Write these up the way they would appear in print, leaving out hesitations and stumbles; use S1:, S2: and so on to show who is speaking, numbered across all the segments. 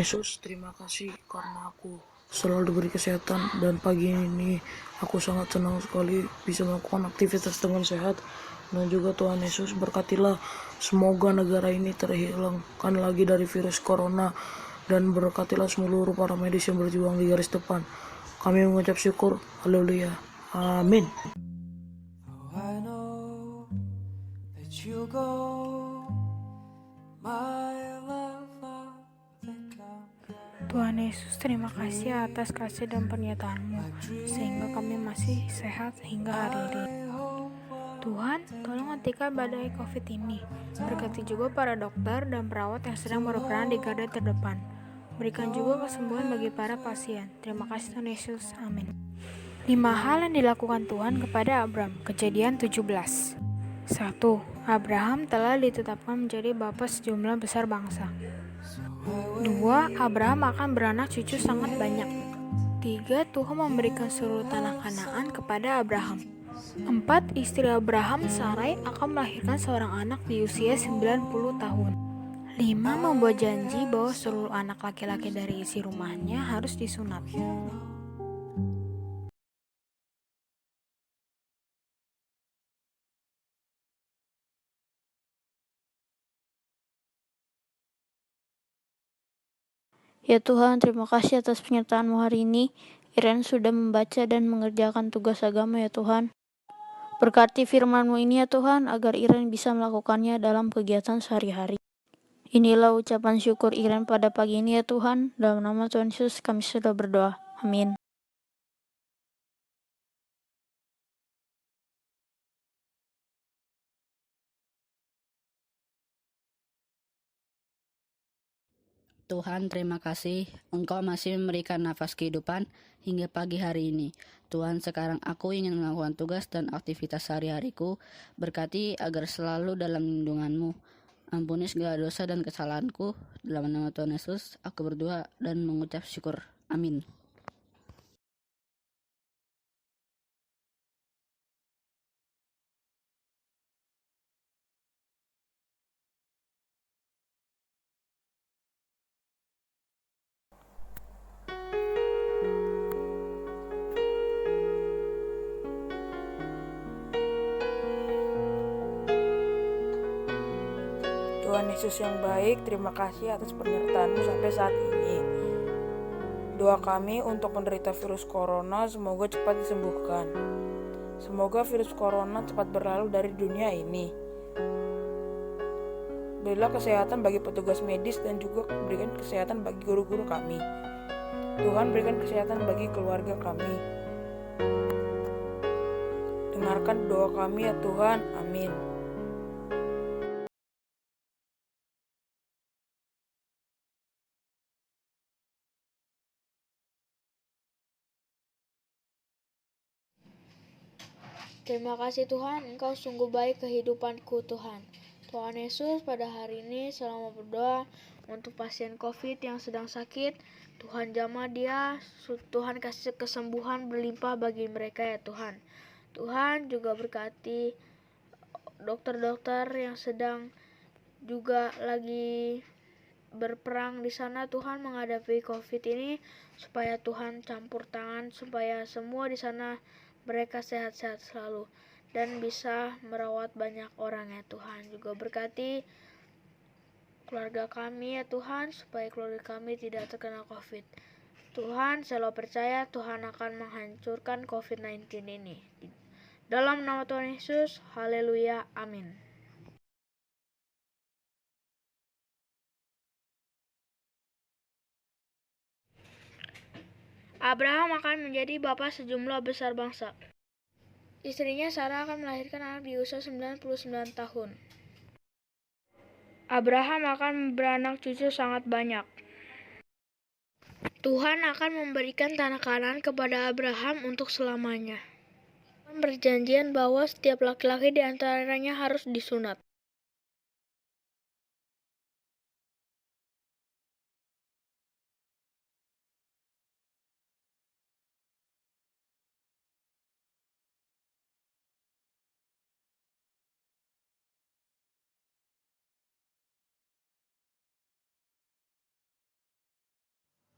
S1: Yesus, terima kasih karena aku selalu diberi kesehatan dan pagi ini aku sangat senang sekali bisa melakukan aktivitas dengan sehat. Dan juga Tuhan Yesus berkatilah semoga negara ini terhilangkan lagi dari virus corona dan berkatilah seluruh para medis yang berjuang di garis depan. Kami mengucap syukur, haleluya, amin.
S2: Oh, I know that you go, my love of the company.
S3: Tuhan Yesus, terima kasih atas kasih dan pernyataan-Mu, sehingga kami masih sehat hingga hari ini. Tuhan, tolong hentikan badai COVID ini. Berkati juga para dokter dan perawat yang sedang berperan di garda terdepan. Berikan juga kesembuhan bagi para pasien. Terima kasih Tuhan Yesus, amin. 5 hal yang dilakukan Tuhan kepada Abram. Kejadian 17. 1. Abraham telah ditetapkan menjadi bapa sejumlah besar bangsa. 2. Abraham akan beranak cucu sangat banyak. 3. Tuhan memberikan seluruh tanah Kanaan kepada Abraham. 4. Istri Abraham, Sarai, akan melahirkan seorang anak di usia 90 tahun. 5. Membuat janji bahwa seluruh anak laki-laki dari isi rumahnya harus disunat.
S4: Ya Tuhan, terima kasih atas penyertaan-Mu hari ini. Iren sudah membaca dan mengerjakan tugas agama ya Tuhan. Berkati firman-Mu ini ya Tuhan, agar Iren bisa melakukannya dalam kegiatan sehari-hari. Inilah ucapan syukur Iren pada pagi ini ya Tuhan. Dalam nama Tuhan Yesus kami sudah berdoa. Amin.
S5: Tuhan, terima kasih Engkau masih memberikan nafas kehidupan hingga pagi hari ini. Tuhan, sekarang aku ingin melakukan tugas dan aktivitas sehari-hariku. Berkati agar selalu dalam lindungan-Mu. Ampuni segala dosa dan kesalahanku. Dalam nama Tuhan Yesus, aku berdoa dan mengucap syukur. Amin.
S3: Tuhan Yesus yang baik, terima kasih atas penyertaan-Mu sampai saat ini. Doa kami untuk penderita virus corona semoga cepat disembuhkan. Semoga virus corona cepat berlalu dari dunia ini. Berilah kesehatan bagi petugas medis dan juga berikan kesehatan bagi guru-guru kami. Tuhan, berikan kesehatan bagi keluarga kami. Dengarkan doa kami ya Tuhan, amin.
S6: Terima kasih Tuhan, Engkau sungguh baik kehidupanku Tuhan. Tuhan Yesus, pada hari ini selama berdoa untuk pasien COVID yang sedang sakit, Tuhan jamah dia, Tuhan kasih kesembuhan berlimpah bagi mereka ya Tuhan. Tuhan juga berkati dokter-dokter yang sedang juga lagi berperang di sana, Tuhan menghadapi COVID ini, supaya Tuhan campur tangan, supaya semua di sana mereka sehat-sehat selalu dan bisa merawat banyak orang ya Tuhan. Juga berkati keluarga kami ya Tuhan, supaya keluarga kami tidak terkena COVID. Tuhan, selalu percaya Tuhan akan menghancurkan COVID-19 ini. Dalam nama Tuhan Yesus, haleluya, amin. Abraham akan menjadi bapa sejumlah besar bangsa. Istrinya Sarah akan melahirkan anak di usia 99 tahun. Abraham akan beranak cucu sangat banyak. Tuhan akan memberikan tanah Kanaan kepada Abraham untuk selamanya. Tuhan berjanjian bahwa setiap laki-laki di antaranya harus disunat.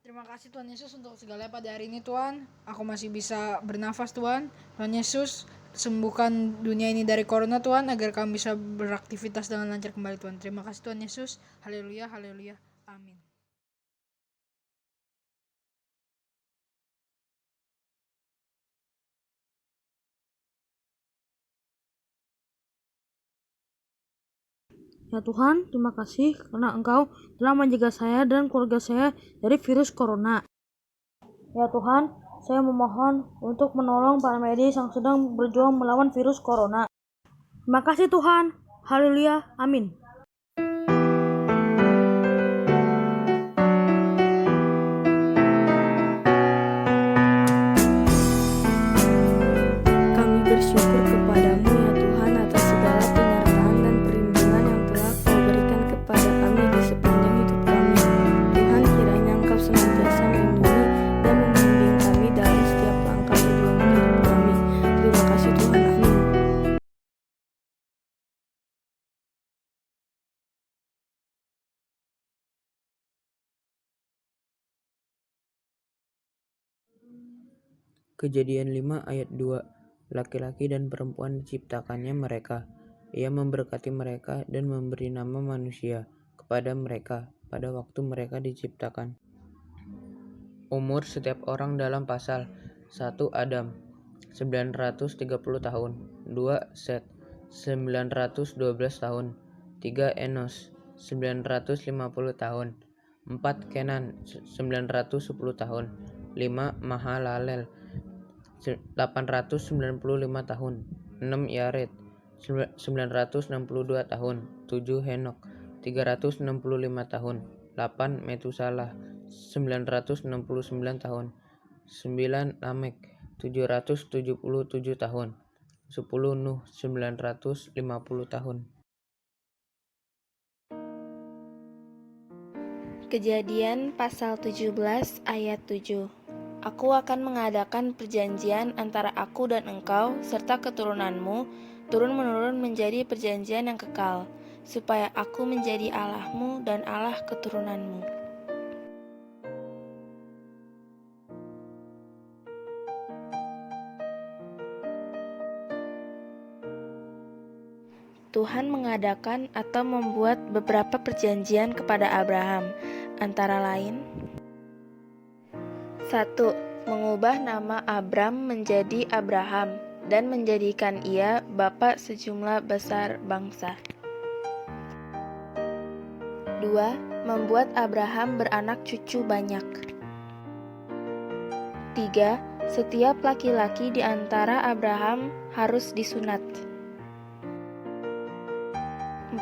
S3: Terima kasih Tuhan Yesus untuk segala pada hari ini Tuhan. Aku masih bisa bernafas Tuhan. Tuhan Yesus, sembuhkan dunia ini dari corona Tuhan, agar kami bisa beraktivitas dengan lancar kembali Tuhan. Terima kasih Tuhan Yesus. Haleluya, haleluya. Amin.
S1: Ya Tuhan, terima kasih karena Engkau telah menjaga saya dan keluarga saya dari virus corona. Ya Tuhan, saya memohon untuk menolong para medis yang sedang berjuang melawan virus corona. Terima kasih Tuhan. Haleluya. Amin.
S7: Kami bersyukur kepadamu ya Tuhan atas segala penyertaan dan perlindungan yang telah Kau berikan kepada kami di sepanjang hidup kami. Tuhan, kiranya Engkau senantiasa melindungi dan membimbing kami dalam setiap langkah perjuangan hidup kami. Terima kasih Tuhan, amin.
S8: Kejadian 5 ayat 2. Laki-laki dan perempuan diciptakannya mereka. Ia memberkati mereka dan memberi nama manusia kepada mereka pada waktu mereka diciptakan. Umur setiap orang dalam pasal: 1 Adam 930 tahun, 2 Set 912 tahun, 3 Enos 950 tahun, 4 Kenan 910 tahun, 5 Mahalalel 895 tahun, 6 Yared 962 tahun, 7 Henok 365 tahun, 8 Metusalah 969 tahun, 9 Lamek 777 tahun, 10 Nuh 950 tahun.
S9: Kejadian pasal 17 ayat 7. Aku akan mengadakan perjanjian antara aku dan engkau serta keturunanmu turun-menurun menjadi perjanjian yang kekal, supaya aku menjadi Allahmu dan Allah keturunanmu. Tuhan mengadakan atau membuat beberapa perjanjian kepada Abraham, antara lain: 1. Mengubah nama Abram menjadi Abraham dan menjadikan ia bapa sejumlah besar bangsa. 2. Membuat Abraham beranak cucu banyak. 3. Setiap laki-laki di antara Abraham harus disunat. 4.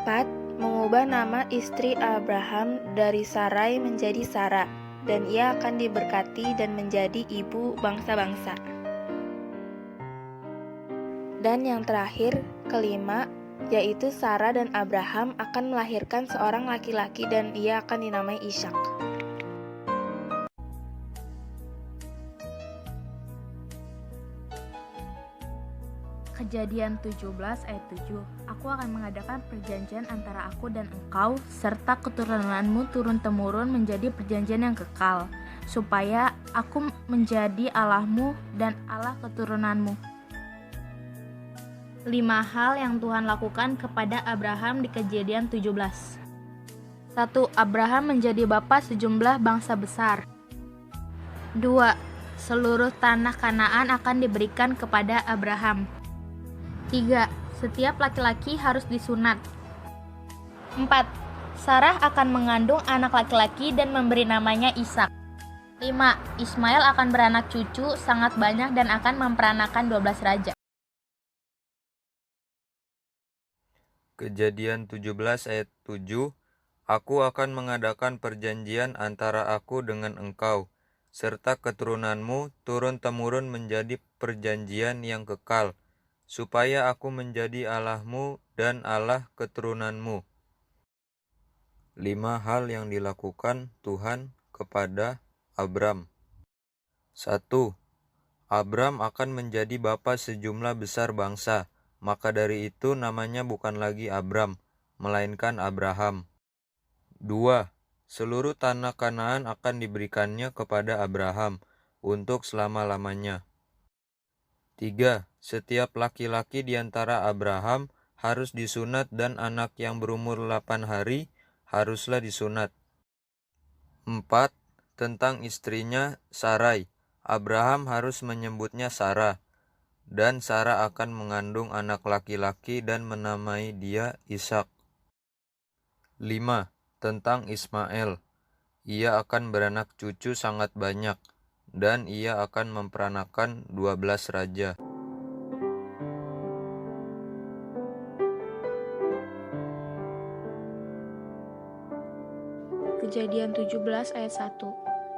S9: Mengubah nama istri Abraham dari Sarai menjadi Sara, dan ia akan diberkati dan menjadi ibu bangsa-bangsa. Dan yang terakhir, kelima, yaitu Sarah dan Abraham akan melahirkan seorang laki-laki dan ia akan dinamai Ishak.
S3: Kejadian 17 ayat 7. Aku akan mengadakan perjanjian antara aku dan engkau serta keturunanmu turun-temurun menjadi perjanjian yang kekal, supaya aku menjadi Allahmu dan Allah keturunanmu. 5 hal yang Tuhan lakukan kepada Abraham di Kejadian 17. 1. Abraham menjadi bapa sejumlah bangsa besar. 2. Seluruh tanah Kanaan akan diberikan kepada Abraham. 3. Setiap laki-laki harus disunat. 4. Sarah akan mengandung anak laki-laki dan memberi namanya Ishak. 5. Ismail akan beranak cucu sangat banyak dan akan memperanakan 12 raja.
S10: Kejadian 17 ayat 7. Aku akan mengadakan perjanjian antara aku dengan engkau, serta keturunanmu turun-temurun menjadi perjanjian yang kekal, supaya aku menjadi Allahmu dan Allah keturunanmu. 5 hal yang dilakukan Tuhan kepada Abram. 1. Abram akan menjadi bapa sejumlah besar bangsa. Maka dari itu namanya bukan lagi Abram, melainkan Abraham. 2. Seluruh tanah Kanaan akan diberikannya kepada Abraham untuk selama-lamanya. 3. Setiap laki-laki di antara Abraham harus disunat dan anak yang berumur 8 hari haruslah disunat. 4. Tentang istrinya Sarai, Abraham harus menyebutnya Sarah, dan Sarah akan mengandung anak laki-laki dan menamai dia Ishak. 5. Tentang Ismail, ia akan beranak cucu sangat banyak, dan ia akan memperanakan 12 raja.
S3: Kejadian 17 ayat 1.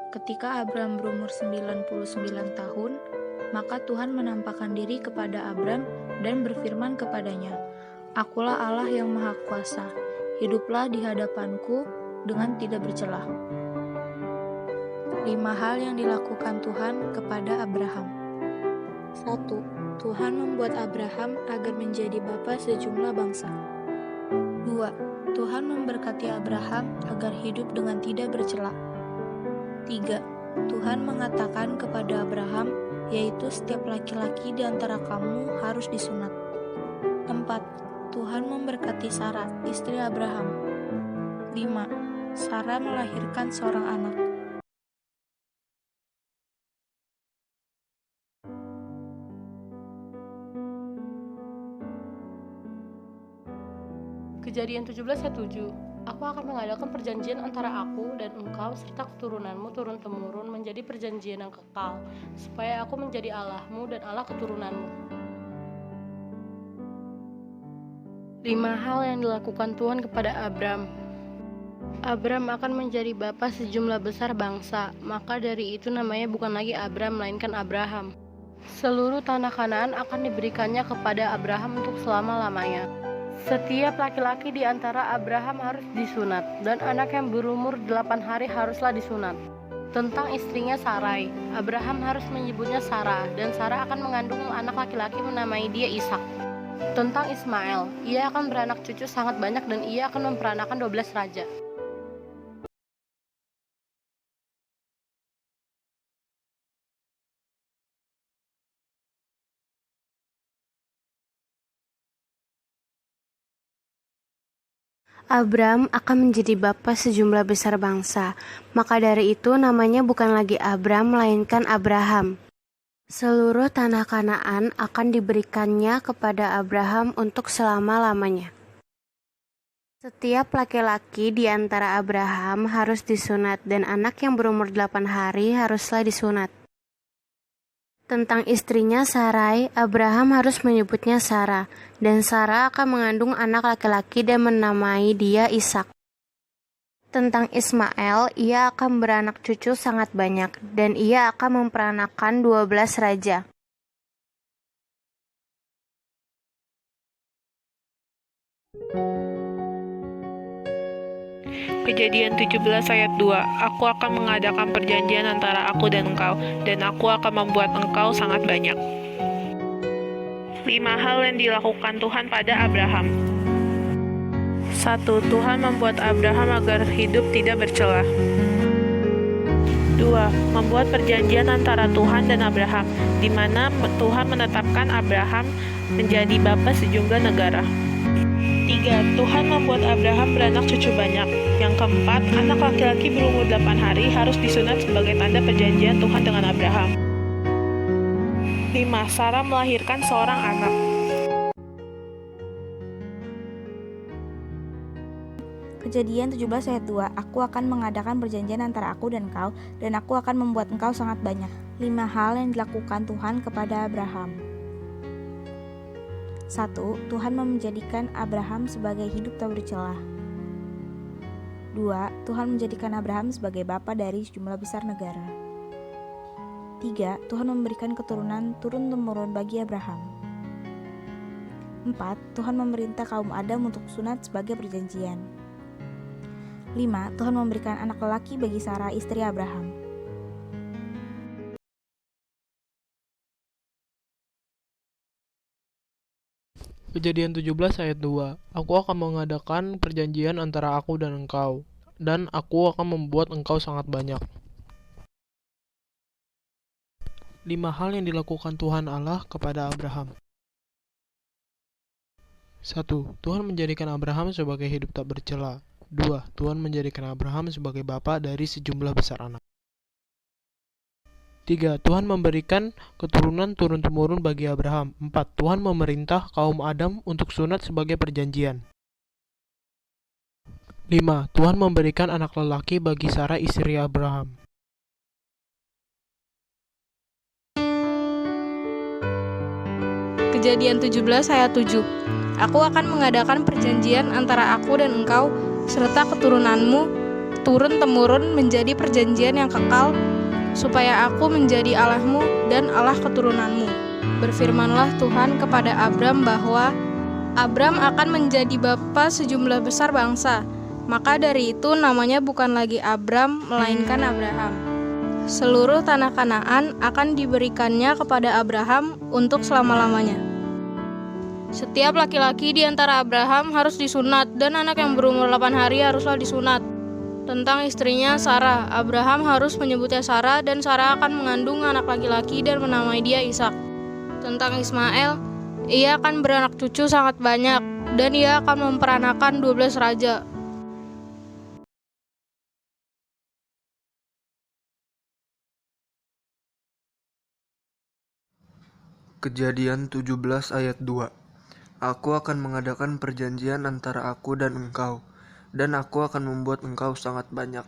S3: Ketika Abram berumur 99 tahun, maka Tuhan menampakkan diri kepada Abram dan berfirman kepadanya, "Akulah Allah yang Maha Kuasa, hiduplah di hadapanku dengan tidak bercelah." 5 hal yang dilakukan Tuhan kepada Abraham. 1. Tuhan membuat Abraham agar menjadi bapa sejumlah bangsa. 2. Tuhan memberkati Abraham agar hidup dengan tidak bercela. 3. Tuhan mengatakan kepada Abraham, yaitu setiap laki-laki di antara kamu harus disunat. 4. Tuhan memberkati Sarah, istri Abraham. 5. Sarah melahirkan seorang anak.
S11: Kejadian 17 ayat 7. Aku akan mengadakan perjanjian antara aku dan engkau serta keturunanmu turun-temurun menjadi perjanjian yang kekal, supaya aku menjadi Allahmu dan Allah keturunanmu. 5 hal yang dilakukan Tuhan kepada Abram. Abram akan menjadi bapa sejumlah besar bangsa, maka dari itu namanya bukan lagi Abram melainkan Abraham. Seluruh tanah Kanaan akan diberikannya kepada Abraham untuk selama-lamanya. Setiap laki-laki di antara Abraham harus disunat, dan anak yang berumur 8 hari haruslah disunat. Tentang istrinya Sarai, Abraham harus menyebutnya Sarah, dan Sarah akan mengandung anak laki-laki menamai dia Ishak. Tentang Ismail, ia akan beranak cucu sangat banyak dan ia akan memperanakan 12 raja.
S12: Abram akan menjadi bapa sejumlah besar bangsa, maka dari itu namanya bukan lagi Abram melainkan Abraham. Seluruh tanah Kanaan akan diberikannya kepada Abraham untuk selama-lamanya. Setiap laki-laki di antara Abraham harus disunat dan anak yang berumur 8 hari haruslah disunat. Tentang istrinya Sarai, Abraham harus menyebutnya Sarah, dan Sarah akan mengandung anak laki-laki dan menamai dia Ishak. Tentang Ismail, ia akan beranak cucu sangat banyak, dan ia akan memperanakan 12 raja.
S3: Kejadian 17 ayat 2. Aku akan mengadakan perjanjian antara aku dan engkau, dan aku akan membuat engkau sangat banyak. 5 hal yang dilakukan Tuhan pada Abraham. 1. Tuhan membuat Abraham agar hidup tidak bercela. 2. Membuat perjanjian antara Tuhan dan Abraham, di mana Tuhan menetapkan Abraham menjadi bapa sejumlah negara. 3. Tuhan membuat Abraham beranak cucu banyak. Yang keempat, anak laki-laki berumur 8 hari harus disunat sebagai tanda perjanjian Tuhan dengan Abraham. 5. Sarah melahirkan seorang anak.
S13: Kejadian 17 ayat 2. Aku akan mengadakan perjanjian antara aku dan engkau, dan aku akan membuat engkau sangat banyak. 5 hal yang dilakukan Tuhan kepada Abraham. 1. Tuhan menjadikan Abraham sebagai hidup tak bercelah. 2. Tuhan menjadikan Abraham sebagai bapa dari sejumlah besar negara. 3. Tuhan memberikan keturunan turun-temurun bagi Abraham. 4. Tuhan memerintah kaum Adam untuk sunat sebagai perjanjian. 5. Tuhan memberikan anak lelaki bagi Sarah, istri Abraham.
S14: Kejadian 17 ayat 2. Aku akan mengadakan perjanjian antara aku dan engkau. dan aku akan membuat engkau sangat banyak. 5 hal yang dilakukan Tuhan Allah kepada Abraham. 1. Tuhan menjadikan Abraham sebagai hidup tak bercela. 2. Tuhan menjadikan Abraham sebagai bapa dari sejumlah besar anak. 3. Tuhan memberikan keturunan turun-temurun bagi Abraham. 4. Tuhan memerintah kaum Adam untuk sunat sebagai perjanjian. 5. Tuhan memberikan anak lelaki bagi Sarah istri Abraham.
S3: Kejadian 17 ayat 7. Aku akan mengadakan perjanjian antara aku dan engkau serta keturunanmu turun-temurun menjadi perjanjian yang kekal, supaya aku menjadi Allahmu dan Allah keturunanmu. Berfirmanlah Tuhan kepada Abram bahwa Abram akan menjadi bapa sejumlah besar bangsa. Maka dari itu namanya bukan lagi Abram, melainkan Abraham. Seluruh tanah Kanaan akan diberikannya kepada Abraham untuk selama-lamanya. Setiap laki-laki di antara Abraham harus disunat, dan anak yang berumur 8 hari haruslah disunat. Tentang istrinya Sarah, Abraham harus menyebutnya Sarah, dan Sarah akan mengandung anak laki-laki dan menamai dia Ishak. Tentang Ismail, ia akan beranak cucu sangat banyak, dan ia akan memperanakan 12 raja.
S15: Kejadian 17 ayat 2. Aku akan mengadakan perjanjian antara aku dan engkau, dan aku akan membuat engkau sangat banyak.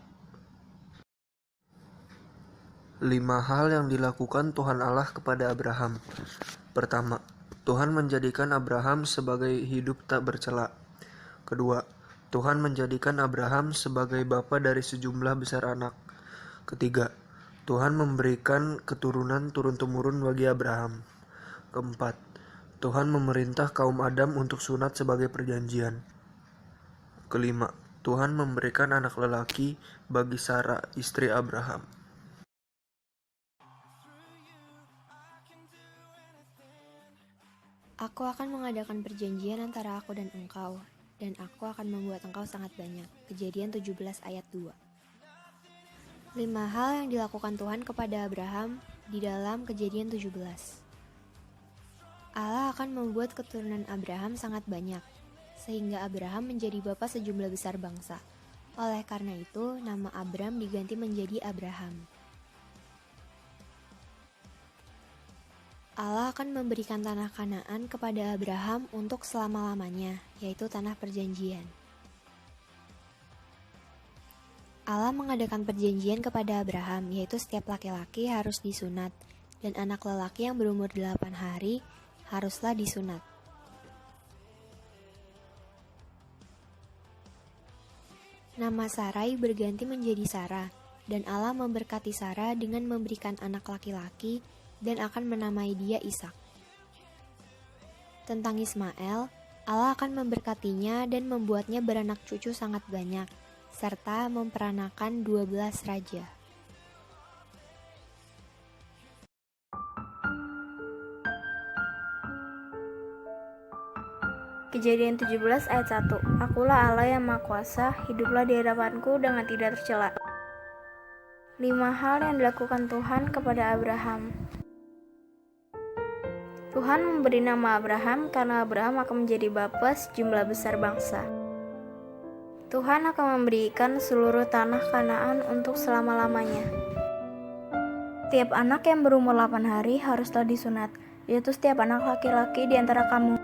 S15: 5 hal yang dilakukan Tuhan Allah kepada Abraham. Pertama, Tuhan menjadikan Abraham sebagai hidup tak bercela. Kedua, Tuhan menjadikan Abraham sebagai bapa dari sejumlah besar anak. Ketiga, Tuhan memberikan keturunan turun-temurun bagi Abraham. Keempat, Tuhan memerintah kaum Adam untuk sunat sebagai perjanjian. Kelima, Tuhan memberikan anak lelaki bagi Sarah, istri Abraham.
S9: Aku akan mengadakan perjanjian antara aku dan engkau, dan aku akan membuat engkau sangat banyak. Kejadian 17 ayat 2. 5 hal yang dilakukan Tuhan kepada Abraham di dalam Kejadian 17. Allah akan membuat keturunan Abraham sangat banyak, sehingga Abraham menjadi bapa sejumlah besar bangsa. Oleh karena itu, nama Abram diganti menjadi Abraham. Allah akan memberikan tanah Kanaan kepada Abraham untuk selama-lamanya, yaitu tanah perjanjian. Allah mengadakan perjanjian kepada Abraham, yaitu setiap laki-laki harus disunat, dan anak lelaki yang berumur 8 hari haruslah disunat. Nama Sarai berganti menjadi Sarah, dan Allah memberkati Sarah dengan memberikan anak laki-laki dan akan menamai dia Ishak. Tentang Ismail, Allah akan memberkatinya dan membuatnya beranak cucu sangat banyak, serta memperanakan 12 raja.
S3: Kejadian 17 ayat 1. Akulah Allah yang Maha Kuasa, hiduplah di hadapanku dengan tidak tercela. 5 hal yang dilakukan Tuhan kepada Abraham. Tuhan memberi nama Abraham karena Abraham akan menjadi bapa sejumlah besar bangsa. Tuhan akan memberikan seluruh tanah Kanaan untuk selama-lamanya. Setiap anak yang berumur 8 hari haruslah disunat, yaitu setiap anak laki-laki di antara kamu.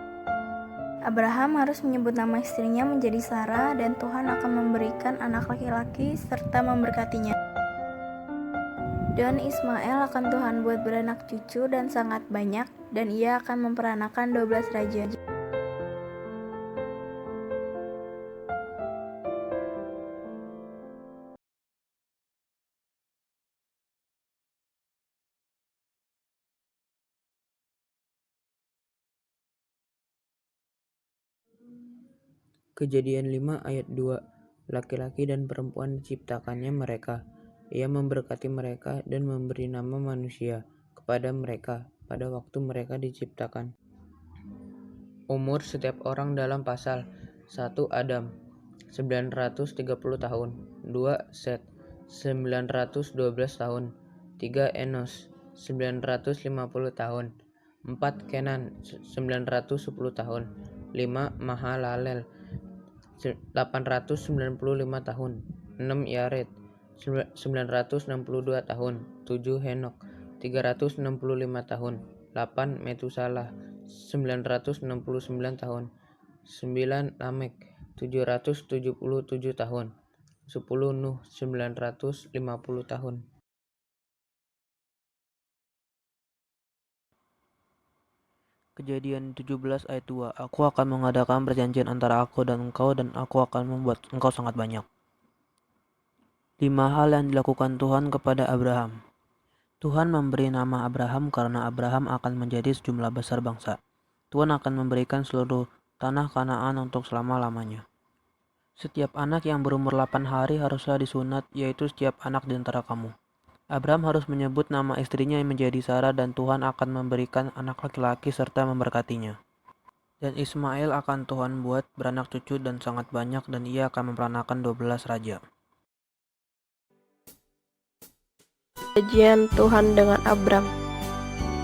S3: Abraham harus menyebut nama istrinya menjadi Sarah, dan Tuhan akan memberikan anak laki-laki serta memberkatinya. Dan Ismail akan Tuhan buat beranak cucu dan sangat banyak, dan ia akan memperanakan 12 raja.
S8: Kejadian 5 ayat 2. Laki-laki dan perempuan diciptakannya mereka. Ia memberkati mereka dan memberi nama manusia kepada mereka pada waktu mereka diciptakan. Umur setiap orang dalam pasal 1 Adam 930 tahun. 2 Set 912 tahun. 3 Enos 950 tahun. 4 Kenan 910 tahun. 5 Mahalalel 895 tahun. 6 Yared 962 tahun. 7 Henok 365 tahun. 8 Metusalah 969 tahun. 9 Lamek 777 tahun. 10 Nuh 950 tahun.
S16: Kejadian 17 ayat 2. Aku akan mengadakan perjanjian antara aku dan aku akan membuat engkau sangat banyak. 5 hal yang dilakukan Tuhan kepada Abraham. Tuhan memberi nama Abraham karena Abraham akan menjadi sejumlah besar bangsa. Tuhan akan memberikan seluruh tanah Kanaan untuk selama-lamanya. Setiap anak yang berumur 8 hari haruslah disunat, yaitu setiap anak di antara kamu. Abraham harus menyebut nama istrinya yang menjadi Sarah dan Tuhan akan memberikan anak laki-laki serta memberkatinya. Dan Ismail akan Tuhan buat beranak cucu dan sangat banyak dan ia akan memperanakan 12 raja.
S11: Perjanjian Tuhan dengan Abram.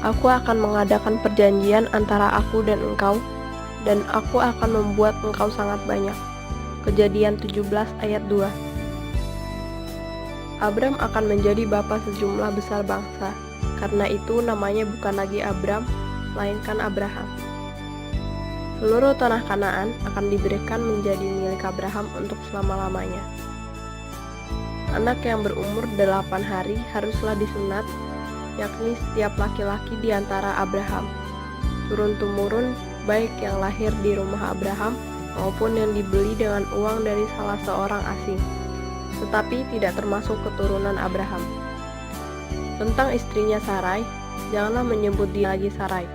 S11: Aku akan mengadakan perjanjian antara aku dan engkau, dan aku akan membuat engkau sangat banyak. Kejadian 17 ayat 2. Abram akan menjadi bapa sejumlah besar bangsa. Karena itu namanya bukan lagi Abram, melainkan Abraham. Seluruh tanah Kanaan akan diberikan menjadi milik Abraham untuk selama-lamanya. Anak yang berumur 8 hari haruslah disunat, yakni setiap laki-laki di antara Abraham, turun-temurun, baik yang lahir di rumah Abraham maupun yang dibeli dengan uang dari salah seorang asing, tetapi tidak termasuk keturunan Abraham. Tentang istrinya Sarai, janganlah menyebut dia lagi Sarai,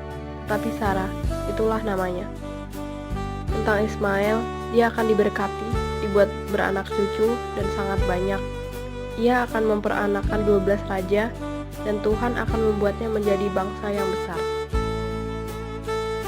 S11: tetapi Sarah, itulah namanya. Tentang Ismail, dia akan diberkati, dibuat beranak cucu dan sangat banyak. Ia akan memperanakan 12 raja, dan Tuhan akan membuatnya menjadi bangsa yang besar.